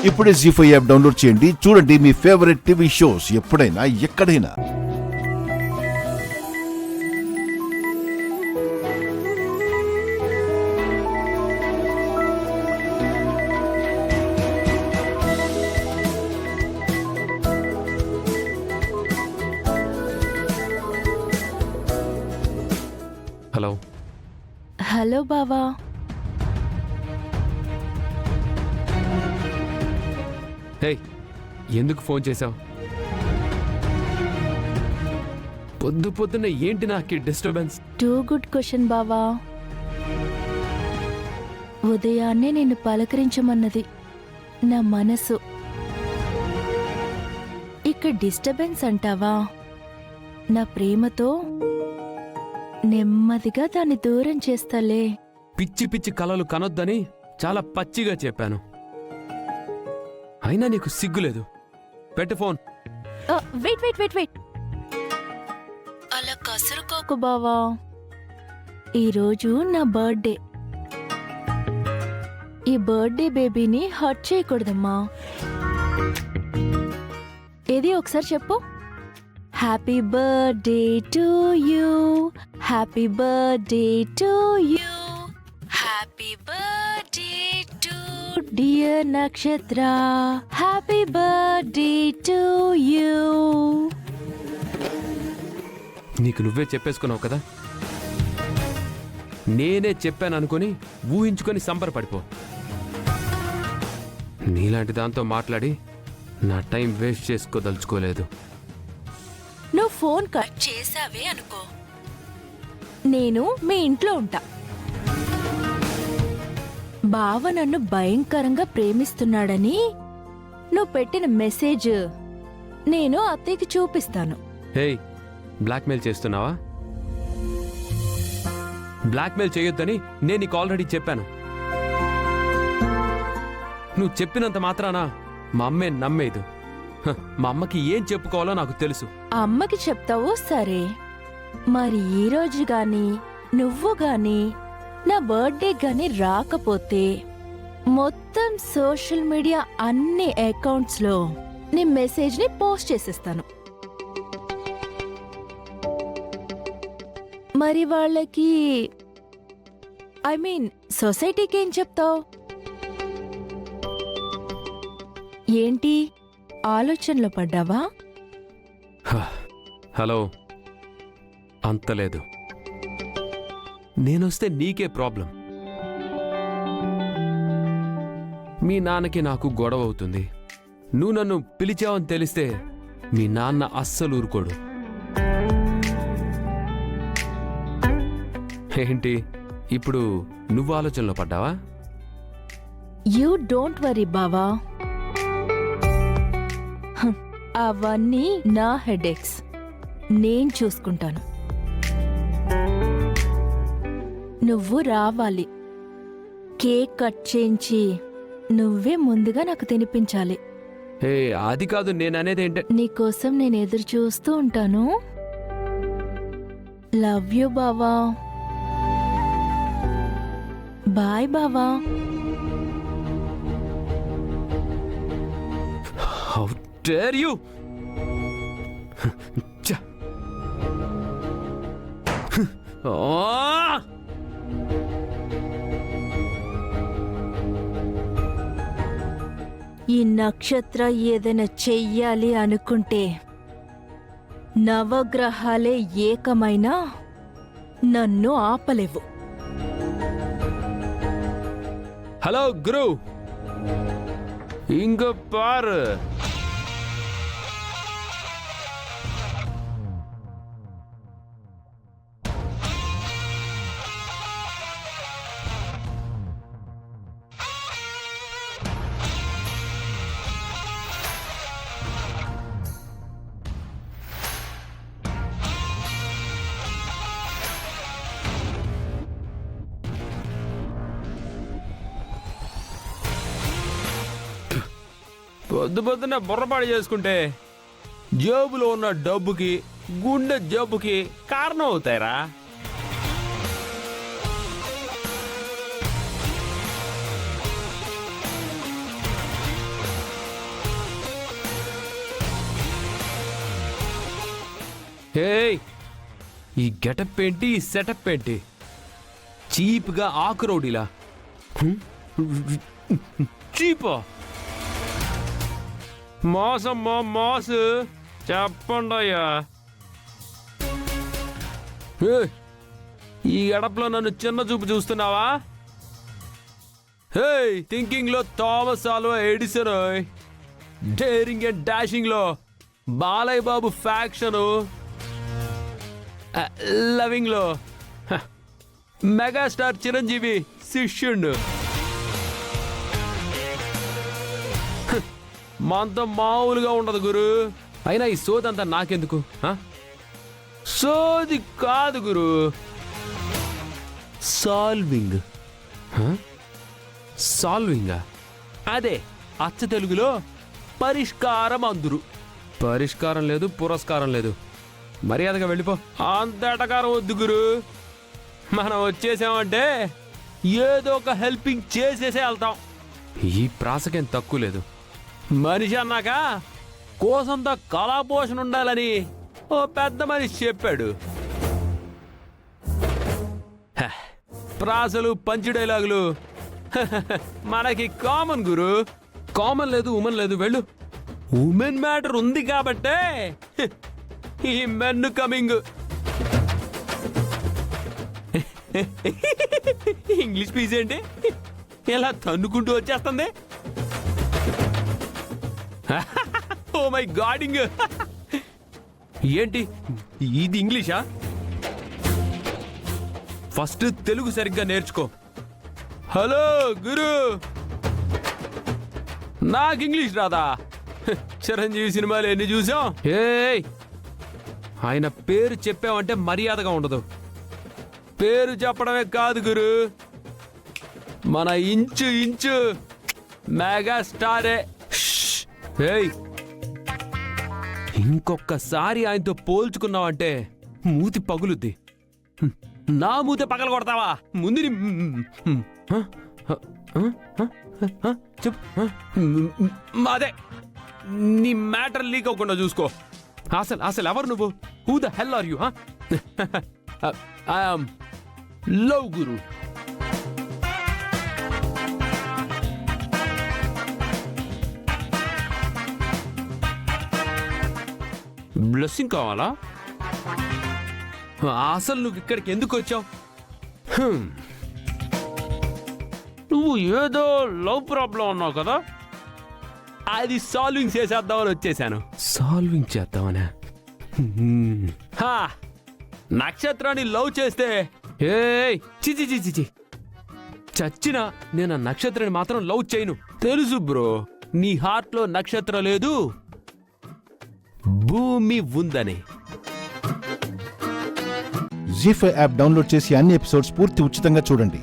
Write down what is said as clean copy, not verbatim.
ఇప్పుడే జీ5 app download చేయండి. చూడండి మీ ఫేవరెట్ టీవీ షోస్ ఎప్పుడైనా ఎక్కడైనా. హలో. హలో బావా. హే, ఎందుకు ఫోన్ చేశావు? పొద్దు పొద్దున్న ఏంటి నాకు డిస్టర్బెన్స్? టూ గుడ్ క్వశ్చన్ బావా. ఉదయాన్నే నిన్ను పలకరించమన్నది నా మనసు. ఇక డిస్టర్బెన్స్ అంటావా? నా ప్రేమతో నెమ్మదిగా దాన్ని దూరం చేస్తాలే. పిచ్చి పిచ్చి కలలు కనొద్దని చాలా పచ్చిగా చెప్పాను. అయినా నీకు సిగ్గులేదు. పెట్టు phone. Wait wait wait wait అలా కసురుకోకు బావా. ఈరోజు నా బర్త్డే. ఈ బర్త్డే బేబీని హర్ట్ చేయకూడదమ్మా. ఏది ఒకసారి చెప్పు. Happy birthday to you, happy birthday to you, happy birthday to dear నక్షత్ర, హ్యాపీ బర్త్డే టు యూ. నీకు నువ్వే చెప్పేసుకున్నావు కదా. నేనే చెప్పాను అనుకుని ఊహించుకొని సంబరపడిపో. నీలాంటి దాంతో మాట్లాడి నా టైం వేస్ట్ చేసుకోదలుచుకోలేదు. నువ్వు ఫోన్ కట్ చేసావే అనుకో, నేను మీ ఇంట్లో ఉంటా. బావ నన్ను భయంకరంగా ప్రేమిస్తున్నాడని నువ్వు పెట్టిన మెసేజ్ నేను అత్తయ్యకి చూపిస్తాను. హే, బ్లాక్మెయిల్ చేస్తున్నావా? బ్లాక్మెయిల్ చేయొద్దని నేను నీకు ఆల్రెడీ చెప్పాను. నువ్వు చెప్పినంత మాత్రాన మా అమ్మే నమ్మేదు. మా అమ్మకి ఏం చెప్పుకోవాలో నాకు తెలుసు. అమ్మకి చెప్తావు సరే, మరి ఈ రోజు గాని నువ్వు గాని నా బర్త్డే గాని రాకపోతే మొత్తం సోషల్ మీడియా అన్ని అకౌంట్స్ లో నీ మెసేజ్ ని పోస్ట్ చేసేస్తాను. మరి వాళ్ళకి ఐ మీన్ సొసైటీకి ఏం చెప్తావు? ఏంటి ఆలోచనలో పడ్డావా? హలో, అంతలేదు. నేనొస్తే నీకే ప్రాబ్లం. మీ నాన్నకి నాకు గొడవ అవుతుంది. నువ్వు నన్ను పిలిచావని తెలిస్తే మీ నాన్న అస్సలు ఊరుకోడు. ఏంటి ఇప్పుడు నువ్వు ఆలోచనలో పడ్డావా? యూ డోంట్ వరీ బావా. అవన్నీ నా హెడేక్స్, నేను చూసుకుంటాను. నువ్వు రావాలి, కేక్ కట్ చేయించి నువ్వే ముందుగా నాకు తినిపించాలి. ఏ అది కాదు నేననేది ఏంటంటే, నీకోసం నేను ఎదురు చూస్తూ ఉంటాను. లవ్ యూ బావా. బాయ్ బావా. How dare you! ఈ నక్షత్ర ఏదైనా చెయ్యాలి అనుకుంటే నవగ్రహాలే ఏకమైనా నన్ను ఆపలేవు. హలో గురు, ఇంక పారు. పొద్దు పొద్దున బుర్రపాడు చేసుకుంటే జేబులో ఉన్న డబ్బుకి గుండె జబ్బుకి కారణం అవుతాయిరా. హేయ్, ఈ గెటప్ ఏంటి, ఈ సెటప్ ఏంటి? చీప్గా ఆకురౌడిలా. చీపా? మోసమ్మా మోసు, చెప్పండి అయ్యా. ఈ గడపలో నన్ను చిన్న చూపు చూస్తున్నావా? హే, థింకింగ్ లో Thomas Alva Edison, daring and dashing లో బాలయ్య బాబు ఫ్యాక్షను, లవింగ్ లో మెగాస్టార్ చిరంజీవి శిష్యుడు. మనతో మామూలుగా ఉండదు గురు. అయినా ఈ సోదంతా నాకెందుకు? సోది కాదు గురు, సాల్వింగ్. సాల్వింగా? అదే అచ్చ తెలుగులో పరిష్కారం అందురు. పరిష్కారం లేదు, పురస్కారం లేదు. మర్యాదగా వెళ్ళిపో. అంత ఎటకారం వద్దు గురు. మనం వచ్చేసామంటే ఏదో ఒక హెల్పింగ్ చేసేసే వెళ్తాం. ఈ ప్రాసకేం తక్కువ లేదు. మనిషి అన్నాక కోసంతో కళాపోషణ ఉండాలని ఓ పెద్ద మనిషి చెప్పాడు. ప్రాసలు, పంచి డైలాగులు మనకి కామన్ గురు. కామన్ లేదు, ఉమెన్ లేదు. వెళ్ళు. ఉమెన్ మ్యాటర్ ఉంది కాబట్టే ఈ మెన్ కమింగ్. ఇంగ్లీష్ పీస్ ఏంటి ఎలా తన్నుకుంటూ వచ్చేస్తుంది? ఓ మై గాడింగ్. ఏంటి ఇది ఇంగ్లీషా? ఫస్ట్ తెలుగు సరిగ్గా నేర్చుకో. హలో గురు, నాకు ఇంగ్లీష్ రాదా? చిరంజీవి సినిమాలు ఎన్ని చూసాం? ఏయ్, ఆయన పేరు చెప్పావంటే మర్యాదగా ఉండదు. పేరు చెప్పడమే కాదు గురు, మన ఇంచు ఇంచు మెగా స్టారే. ఏయ్, ఇంకొకసారి ఆయనతో పోల్చుకున్నావంటే మూతి పగులుద్ది. నా మూతి పగల కొడతావా? ముందు చెప్పు. అదే నీ మ్యాటర్ లీక్ అవ్వకుండా చూసుకో. అసలు ఎవరు నువ్వు? Who the hell are you? I am love guru. Blessing కావాలా? అసలు నువ్వు ఇక్కడికి ఎందుకు వచ్చావు? నువ్వు ఏదో లవ్ ప్రాబ్లం ఉన్నావు కదా, అది సాల్వింగ్ చేసేద్దామని వచ్చేసాను. సాల్వింగ్ చేద్దామనే? నక్షత్రాన్ని లవ్ చేస్తే ఏయ్ చిచి చిచి చి చచ్చినా నేను ఆ నక్షత్రాన్ని మాత్రం లవ్ చేయను. తెలుసు బ్రో, నీ హార్ట్లో నక్షత్రం లేదు, భూమి ఉందని. జీ5 యాప్ డౌన్లోడ్ చేసి అన్ని ఎపిసోడ్స్ పూర్తి ఉచితంగా చూడండి.